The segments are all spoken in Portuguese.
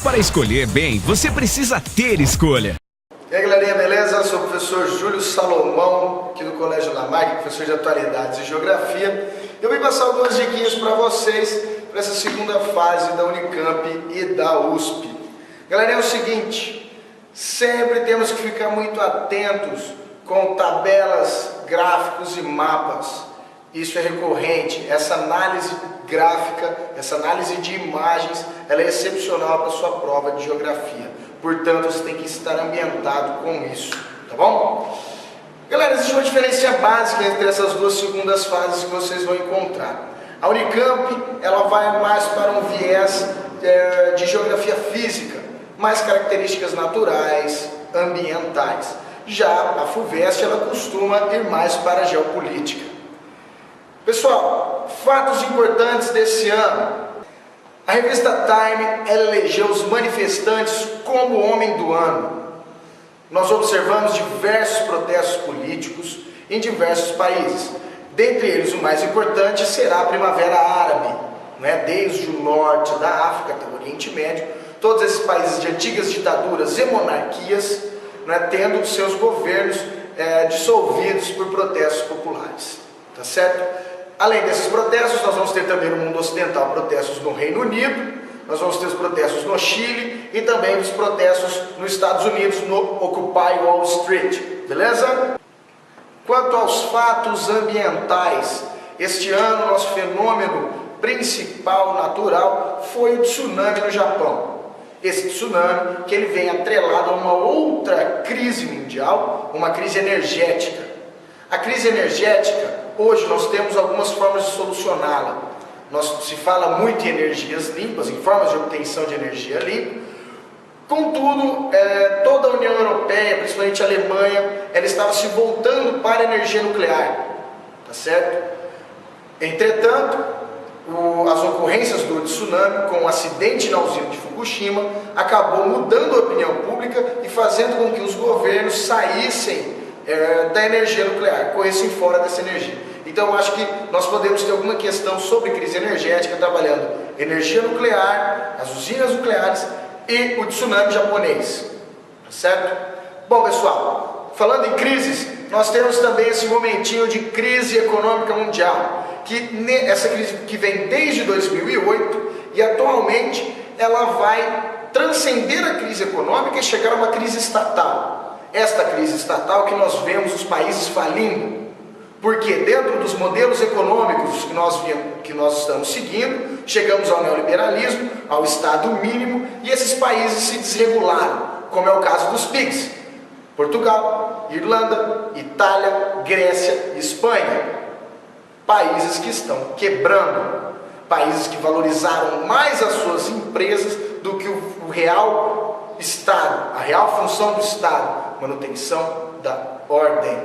Para escolher bem, você precisa ter escolha. E aí, galerinha, beleza? Eu sou o professor Júlio Salomão, aqui do Colégio Lamarck, professor de Atualidades e Geografia. Eu vim passar algumas diquinhas para vocês, para essa segunda fase da Unicamp e da USP. Galera, é o seguinte, sempre temos que ficar muito atentos com tabelas, gráficos e mapas. Isso é recorrente, essa análise gráfica, essa análise de imagens, ela é excepcional para a sua prova de geografia. Portanto, você tem que estar ambientado com isso, tá bom? Galera, existe uma diferença básica entre essas duas segundas fases que vocês vão encontrar. A Unicamp, ela vai mais para um viés de geografia física, mais características naturais, ambientais. Já a FUVEST, ela costuma ir mais para a geopolítica. Pessoal, fatos importantes desse ano. A revista Time elegeu os manifestantes como Homem do Ano. Nós observamos diversos protestos políticos em diversos países. Dentre eles, o mais importante será a Primavera Árabe, né? Desde o norte da África até o Oriente Médio, todos esses países de antigas ditaduras e monarquias, né? Tendo seus governos dissolvidos por protestos populares. Tá certo? Além desses protestos, nós vamos ter também no mundo ocidental protestos no Reino Unido, nós vamos ter os protestos no Chile e também os protestos nos Estados Unidos, no Occupy Wall Street, beleza? Quanto aos fatos ambientais, este ano nosso fenômeno principal natural foi o tsunami no Japão. Esse tsunami que ele vem atrelado a uma outra crise mundial, uma crise energética. A crise energética, hoje nós temos algumas formas de solucioná-la. Se fala muito em energias limpas, em formas de obtenção de energia limpa. Contudo, toda a União Europeia, principalmente a Alemanha, ela estava se voltando para a energia nuclear. Tá certo? Entretanto, as ocorrências do tsunami, com o acidente na usina de Fukushima, acabou mudando a opinião pública e fazendo com que os governos saíssem da energia nuclear, corressem fora dessa energia. Então eu acho que nós podemos ter alguma questão sobre crise energética trabalhando energia nuclear, as usinas nucleares e o tsunami japonês, certo? Bom, pessoal, falando em crises, nós temos também esse momentinho de crise econômica mundial, essa crise que vem desde 2008 e atualmente ela vai transcender a crise econômica e chegar a uma crise estatal. Esta crise estatal que nós vemos os países falindo, porque dentro dos modelos econômicos que nós estamos seguindo, chegamos ao neoliberalismo, ao Estado mínimo, e esses países se desregularam, como é o caso dos PIGs, Portugal, Irlanda, Itália, Grécia e Espanha, países que estão quebrando, países que valorizaram mais as suas empresas do que o real Estado, a real função do Estado, manutenção da ordem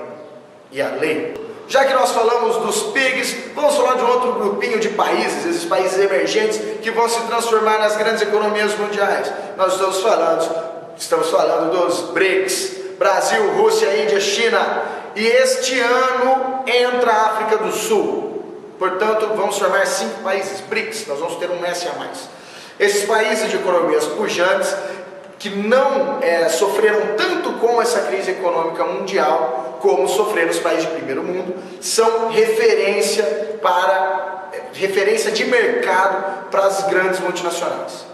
e a lei. Já que nós falamos dos PIGs, vamos falar de um outro grupinho de países, esses países emergentes que vão se transformar nas grandes economias mundiais. Nós estamos falando dos BRICS, Brasil, Rússia, Índia, China. E este ano entra a África do Sul. Portanto, vamos formar 5 países BRICS, nós vamos ter um S a mais. Esses países de economias pujantes, que não sofreram tanto com essa crise econômica mundial como sofreram os países de primeiro mundo, são referência de mercado para as grandes multinacionais.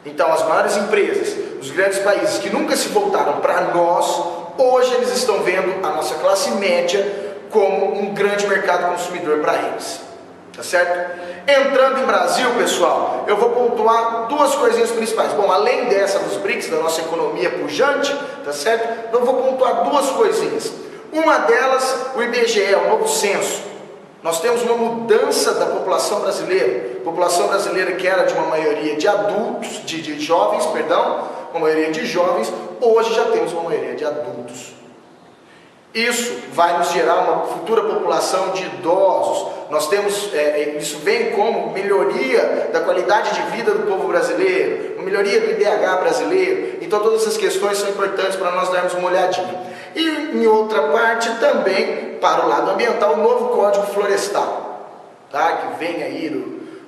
Então as maiores empresas, os grandes países que nunca se voltaram para nós, hoje eles estão vendo a nossa classe média como um grande mercado consumidor para eles. Tá certo? Entrando em Brasil, pessoal, eu vou pontuar duas coisinhas principais. Bom, além dessa dos BRICS, da nossa economia pujante, tá certo? Eu vou pontuar duas coisinhas. Uma delas, o IBGE, o novo censo. Nós temos uma mudança da população brasileira. População brasileira que era de uma maioria de adultos, de jovens, perdão, uma maioria de jovens, hoje já temos uma maioria de adultos. Isso vai nos gerar uma futura população de idosos. Nós temos, isso vem como melhoria da qualidade de vida do povo brasileiro, uma melhoria do IDH brasileiro. Então todas essas questões são importantes para nós darmos uma olhadinha. E em outra parte também, para o lado ambiental, o novo Código Florestal, tá? Que vem aí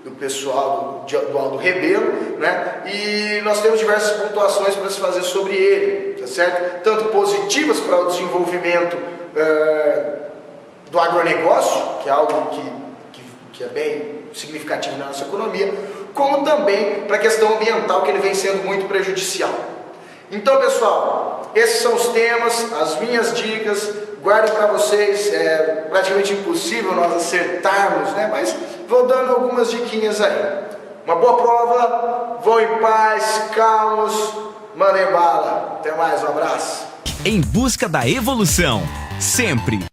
do pessoal do Aldo Rebelo, né? E nós temos diversas pontuações para se fazer sobre ele, tá certo? Tanto positivas para o desenvolvimento do agronegócio, que é algo que é bem significativo na nossa economia, como também para a questão ambiental, que ele vem sendo muito prejudicial. Então, pessoal, esses são os temas, as minhas dicas. Guardem para vocês, é praticamente impossível nós acertarmos, né? Mas vou dando algumas diquinhas aí. Uma boa prova, vão em paz, calmos, mandem bala. Até mais, um abraço. Em busca da evolução, sempre.